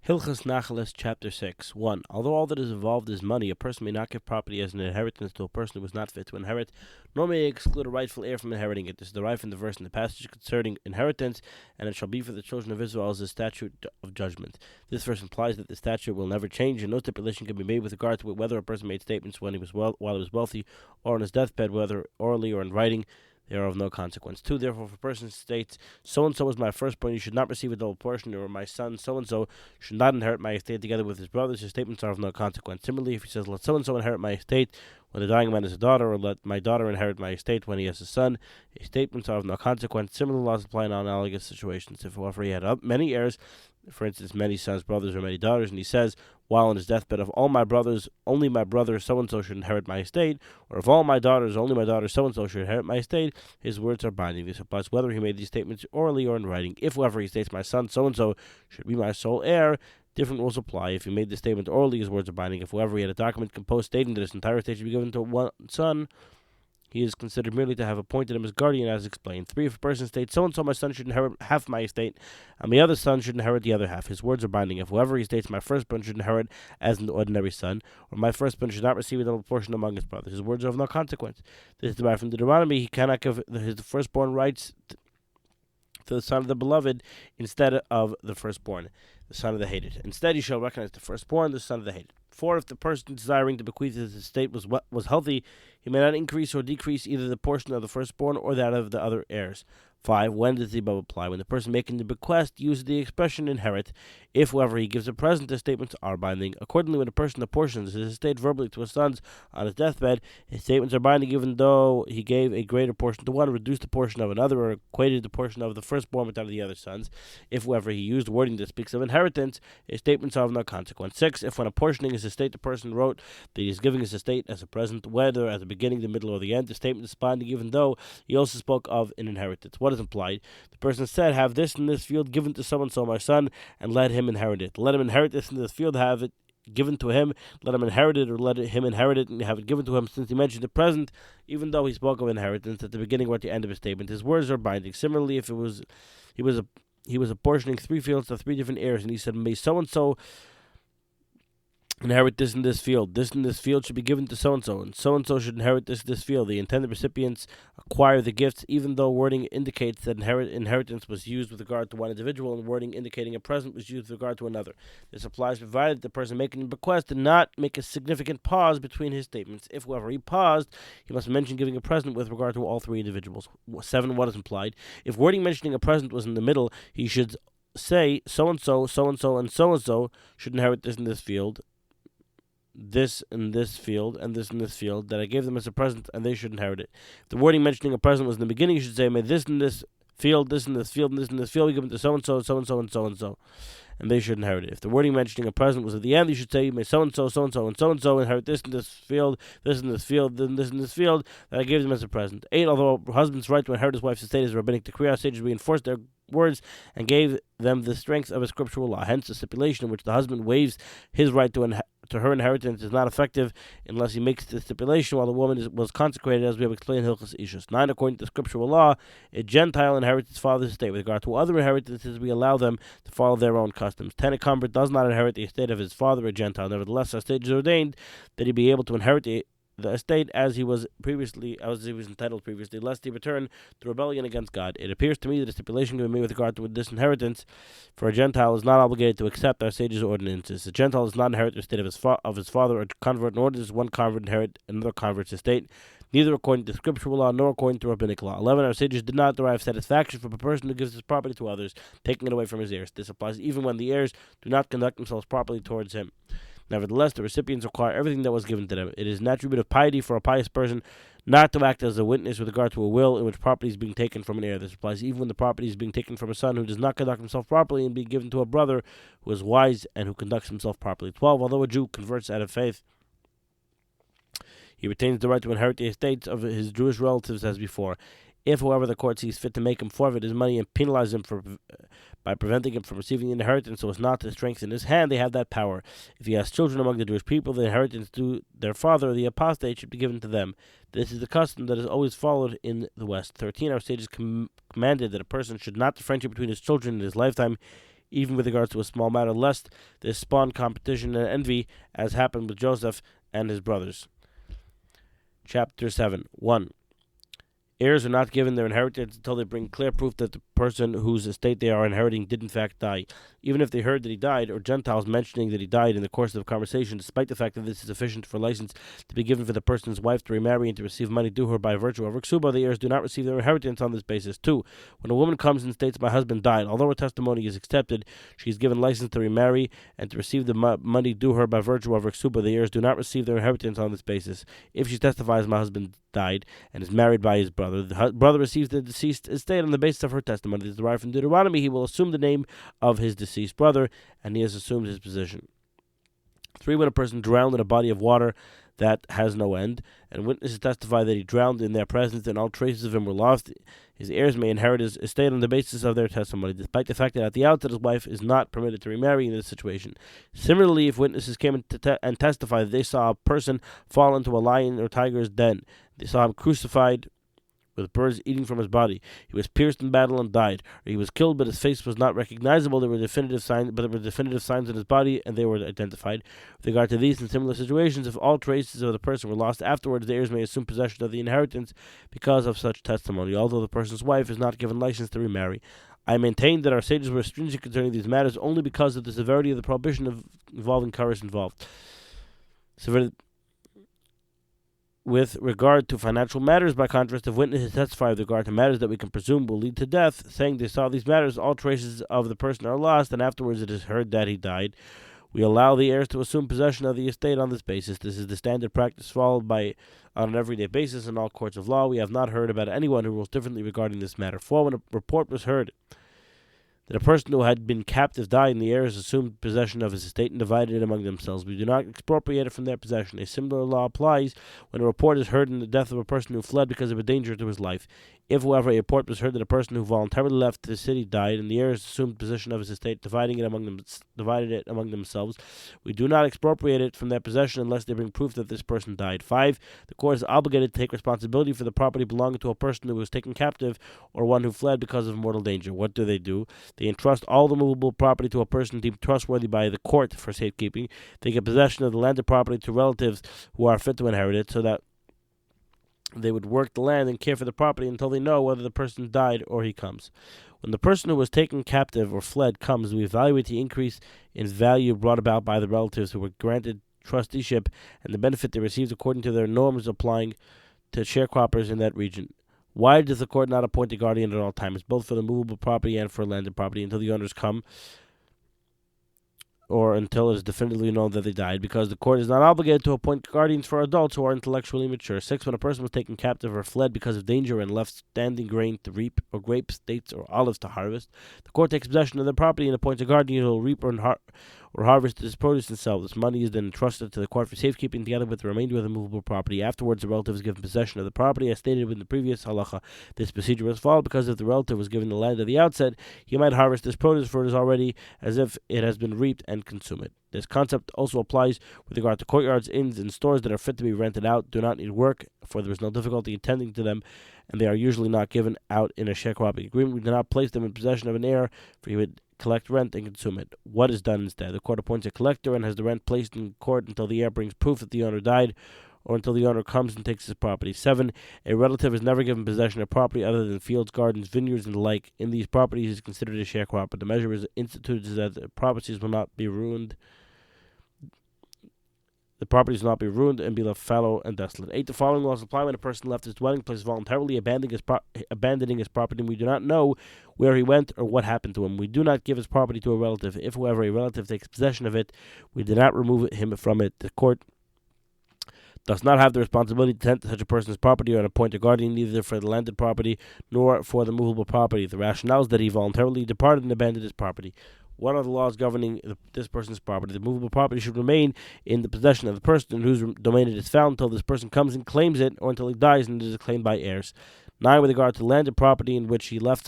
Hilchos נחלות, Chapter 6. 1. Although all that is involved is money, a person may not give property as an inheritance to a person who was not fit to inherit, nor may he exclude a rightful heir from inheriting it. This is derived from the verse in the passage concerning inheritance, and it shall be for the children of Israel as a statute of judgment. This verse implies that the statute will never change, and no stipulation can be made with regard to whether a person made statements while he was wealthy, or on his deathbed, whether orally or in writing. They are of no consequence. 2. Therefore, if a person states, so-and-so is my firstborn, he should not receive a double portion, or my son, so-and-so, should not inherit my estate together with his brothers, his statements are of no consequence. Similarly, if he says, let so-and-so inherit my estate when the dying man is a daughter, or let my daughter inherit my estate when he has a son, his statements are of no consequence. Similar laws apply in analogous situations. If, however, he had many heirs, for instance, many sons, brothers, or many daughters, and he says, while on his deathbed, of all my brothers, only my brother so-and-so should inherit my estate, or of all my daughters, only my daughter so-and-so should inherit my estate, his words are binding. This applies whether he made these statements orally or in writing. If, however, he states, my son so-and-so should be my sole heir, different rules apply. If he made the statement orally, his words are binding. If, however, he had a document composed stating that his entire estate should be given to one son, he is considered merely to have appointed him as guardian, as explained. 3. If a person states, so-and-so my son should inherit half my estate, and my other son should inherit the other half, his words are binding. If, however, he states, my firstborn should inherit as an ordinary son, or my firstborn should not receive a double portion among his brothers, his words are of no consequence. This is derived from Deuteronomy. He cannot give his firstborn rights to the son of the beloved instead of the firstborn, the son of the hated. Instead, he shall recognize the firstborn, the son of the hated. 4. If the person desiring to bequeath his estate was healthy, he may not increase or decrease either the portion of the firstborn or that of the other heirs. 5. When does the above apply? When the person making the bequest uses the expression inherit. If, however, he gives a present, the statements are binding. Accordingly, when a person apportions his estate verbally to his sons on his deathbed, his statements are binding even though he gave a greater portion to one, reduced the portion of another, or equated the portion of the firstborn with that of the other sons. If, however, he used wording that speaks of inheritance, his statements are of no consequence. 6. If when apportioning his estate, the person wrote that he is giving his estate as a present, whether at the beginning, the middle, or the end, the statement is binding even though he also spoke of an inheritance. What is implied? The person said, have this in this field given to so-and-so my son, and let him inherit it. Let him inherit this in this field, have it given to him, let him inherit it, or let him inherit it and have it given to him, since he mentioned the present, even though he spoke of inheritance at the beginning or at the end of his statement. His words are binding. Similarly, if he was apportioning 3 fields to 3 different heirs, and he said, may so-and-so inherit this in this field. This in this field should be given to so-and-so, and so-and-so should inherit this field. The intended recipients acquire the gifts, even though wording indicates that inheritance was used with regard to one individual, and wording indicating a present was used with regard to another. This applies provided the person making the bequest did not make a significant pause between his statements. If, however, he paused, he must mention giving a present with regard to all 3 individuals. 7. What is implied? If wording mentioning a present was in the middle, he should say, so-and-so, so-and-so, and so-and-so should inherit this in this field, this in this field, and this in this field, that I gave them as a present, and they should inherit it. If the wording mentioning a present was in the beginning, you should say, may this in this field, this in this field, and this in this field be given to so-and-so, so-and-so, and so-and-so, and they should inherit it. If the wording mentioning a present was at the end, you should say, may so-and-so, so-and-so, and so-and-so inherit this in this field, this in this field, then this in this field, that I gave them as a present. 8. Although a husband's right to inherit his wife's estate is a rabbinic decree, our sages reinforced their words and gave them the strength of a scriptural law. Hence, the stipulation in which the husband waives his right to her inheritance is not effective unless he makes the stipulation while the woman was consecrated, as we have explained in Hilchos Ishus. 9. According to the scriptural law, a Gentile inherits his father's estate. With regard to other inheritances, we allow them to follow their own customs. 10. A convert does not inherit the estate of his father, a Gentile. Nevertheless, our sages ordained that he be able to inherit the estate as he was entitled previously, lest he return to rebellion against God. It appears to me that a stipulation can be made with regard to this inheritance, for a Gentile is not obligated to accept our sages' ordinances. A Gentile does not inherit the estate of his father or convert, nor does one convert inherit another convert's estate, neither according to scriptural law nor according to rabbinic law. 11. Our sages did not derive satisfaction from a person who gives his property to others, taking it away from his heirs. This applies even when the heirs do not conduct themselves properly towards him. Nevertheless, the recipients require everything that was given to them. It is an attribute of piety for a pious person not to act as a witness with regard to a will in which property is being taken from an heir. This applies even when the property is being taken from a son who does not conduct himself properly, and being given to a brother who is wise and who conducts himself properly. 12. Although a Jew converts out of faith, he retains the right to inherit the estates of his Jewish relatives as before. If, however, the court sees fit to make him forfeit his money and penalize him by preventing him from receiving the inheritance so as not to strengthen his hand, they have that power. If he has children among the Jewish people, the inheritance to their father, the apostate, should be given to them. This is the custom that is always followed in the West. 13. Our sages commanded that a person should not differentiate between his children in his lifetime, even with regards to a small matter, lest this spawn competition and envy, as happened with Joseph and his brothers. Chapter 7. 1. Heirs are not given their inheritance until they bring clear proof that the person whose estate they are inheriting did in fact die. Even if they heard that he died, or Gentiles mentioning that he died in the course of a conversation, despite the fact that this is sufficient for license to be given for the person's wife to remarry and to receive money due her by virtue of her ksuba, the heirs do not receive their inheritance on this basis. 2. When a woman comes and states, "My husband died," although her testimony is accepted, she is given license to remarry and to receive the money due her by virtue of her ksuba. The heirs do not receive their inheritance on this basis. If she testifies, "My husband died," and is married by his brother, the brother receives the deceased estate on the basis of her testimony. This is derived from Deuteronomy. He will assume the name of his deceased brother, and he has assumed his position. 3. When a person drowned in a body of water that has no end, and witnesses testify that he drowned in their presence and all traces of him were lost, his heirs may inherit his estate on the basis of their testimony, despite the fact that at the outset his wife is not permitted to remarry in this situation. Similarly, if witnesses came and testify that they saw a person fall into a lion or tiger's den, they saw him crucified with birds eating from his body, he was pierced in battle and died, or he was killed but his face was not recognizable, there were definitive signs on his body and they were identified. With regard to these and similar situations, if all traces of the person were lost afterwards, the heirs may assume possession of the inheritance because of such testimony, although the person's wife is not given license to remarry. I maintain that our sages were stringent concerning these matters only because of the severity of the prohibition involving Karis involved. With regard to financial matters, by contrast, if witnesses testify with regard to matters that we can presume will lead to death, saying they saw these matters, all traces of the person are lost, and afterwards it is heard that he died, we allow the heirs to assume possession of the estate on this basis. This is the standard practice followed on an everyday basis in all courts of law. We have not heard about anyone who rules differently regarding this matter. 4. When a report was heard that a person who had been captive died, and the heirs assumed possession of his estate and divided it among themselves, we do not expropriate it from their possession. A similar law applies when a report is heard in the death of a person who fled because of a danger to his life. If, however, a report was heard that a person who voluntarily left the city died, and the heirs assumed possession of his estate, divided it among themselves, we do not expropriate it from their possession unless they bring proof that this person died. 5. The court is obligated to take responsibility for the property belonging to a person who was taken captive or one who fled because of mortal danger. What do? They entrust all the movable property to a person deemed trustworthy by the court for safekeeping. They give possession of the landed property to relatives who are fit to inherit it, so that they would work the land and care for the property until they know whether the person died or he comes. When the person who was taken captive or fled comes, we evaluate the increase in value brought about by the relatives who were granted trusteeship and the benefit they received according to their norms applying to sharecroppers in that region. Why does the court not appoint a guardian at all times, both for the movable property and for landed property, until the owners come, or until it is definitively known that they died? Because the court is not obligated to appoint guardians for adults who are intellectually mature. 6. When a person was taken captive or fled because of danger and left standing grain to reap, or grapes, dates, or olives to harvest, the court takes possession of the property and appoints a guardian who will reap or harvest his produce and sell. This money is then entrusted to the court for safekeeping together with the remainder of the movable property. Afterwards, the relative is given possession of the property. As stated in the previous halacha, this procedure was followed because if the relative was given the land at the outset, he might harvest his produce, for it is already as if it has been reaped, and consume it. This concept also applies with regard to courtyards, inns, and stores that are fit to be rented out, do not need work, for there is no difficulty in tending to them, and they are usually not given out in a sharecropping agreement. We do not place them in possession of an heir, for he would collect rent and consume it. What is done instead? The court appoints a collector and has the rent placed in court until the heir brings proof that the owner died, or until the owner comes and takes his property. 7. A relative is never given possession of property other than fields, gardens, vineyards, and the like. In these properties is considered a sharecropper. The measure is instituted so that the properties will not be ruined. The properties will not be ruined and be left fallow and desolate. 8. The following laws apply when a person left his dwelling place voluntarily, abandoning his property, and we do not know where he went or what happened to him. We do not give his property to a relative. If, however, a relative takes possession of it, we do not remove him from it. The court does not have the responsibility to tend to such a person's property or appoint a guardian, neither for the landed property nor for the movable property. The rationale is that he voluntarily departed and abandoned his property. What are the laws governing this person's property? The movable property should remain in the possession of the person whose domain it is found until this person comes and claims it, or until he dies and it is claimed by heirs. 9. With regard to landed property in which he left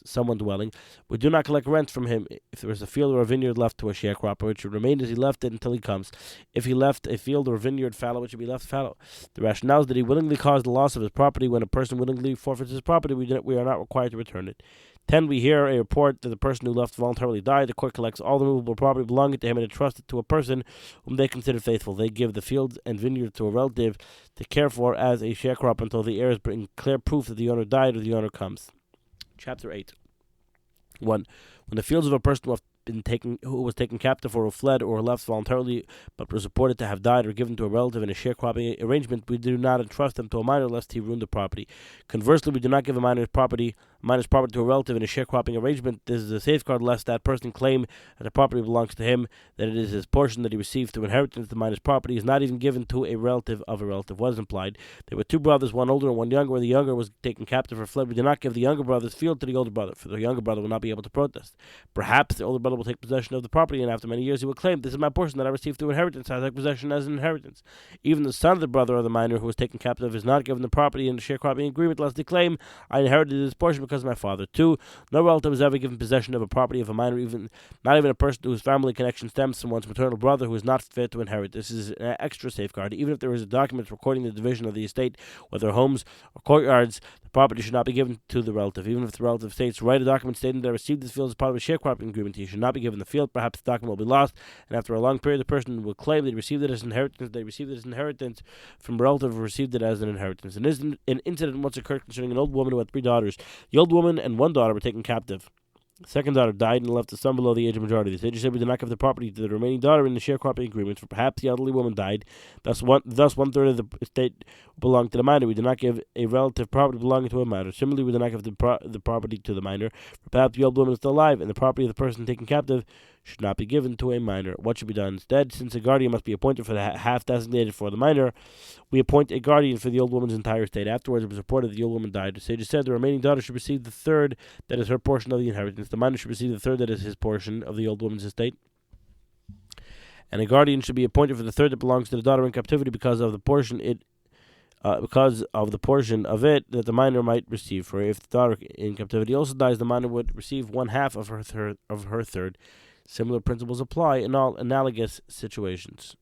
someone dwelling, we do not collect rent from him if there is a field or a vineyard left to a sharecropper. It should remain as he left it until he comes. If he left a field or vineyard fallow, it should be left fallow. The rationale is that he willingly caused the loss of his property. When a person willingly forfeits his property, we are not required to return it. 10. We hear a report that the person who left voluntarily died. The court collects all the movable property belonging to him and entrusts it to a person whom they consider faithful. They give the fields and vineyards to a relative to care for as a sharecrop until the heirs bring clear proof that the owner died or the owner comes. Chapter 8. 1. When the fields of a person who was taken captive or who fled or left voluntarily but was reported to have died or given to a relative in a sharecropping arrangement, we do not entrust them to a minor lest he ruin the property. Conversely, we do not give a minor's property to a relative in a sharecropping arrangement. This is a safeguard lest that person claim that the property belongs to him, that it is his portion that he received through inheritance. The minor's property is not even given to a relative of a relative. What is implied? There were two brothers, one older and one younger. When the younger was taken captive or fled, we do not give the younger brother's field to the older brother, for the younger brother will not be able to protest. Perhaps the older brother will take possession of the property, and after many years he will claim, "This is my portion that I received through inheritance. I take possession as an inheritance." Even the son of the brother or the minor who was taken captive is not given the property in the sharecropping agreement, lest he claim, "I inherited this portion because of my father." 2. No relative is ever given possession of a property of a minor, not even a person whose family connection stems from one's maternal brother who is not fit to inherit. This is an extra safeguard. Even if there is a document recording the division of the estate, whether homes or courtyards, the property should not be given to the relative. Even if the relative states, "Write a document stating that I received this field as part of a sharecropping agreement," he should not be given the field. Perhaps the document will be lost, and after a long period, the person will claim that he received it as inheritance. They received it as inheritance from a relative who received it as an inheritance. An incident once occurred concerning an old woman who had 3 daughters. The old woman and one daughter were taken captive. The second daughter died and left a son below the age of majority. The sage said, "We did not give the property to the remaining daughter in the sharecropping agreement, for perhaps the elderly woman died. Thus one third of the estate belonged to the minor. We did not give a relative property belonging to a minor. Similarly, we did not give the property to the minor, for perhaps the old woman is still alive, and the property of the person taken captive should not be given to a minor." What should be done instead? Since a guardian must be appointed for the half designated for the minor, we appoint a guardian for the old woman's entire estate. Afterwards, it was reported that the old woman died. The sages said the remaining daughter should receive the third that is her portion of the inheritance. The minor should receive the third that is his portion of the old woman's estate. And a guardian should be appointed for the third that belongs to the daughter in captivity because of the portion of it that the minor might receive. For if the daughter in captivity also dies, the minor would receive 1/2 of her third. Similar principles apply in all analogous situations.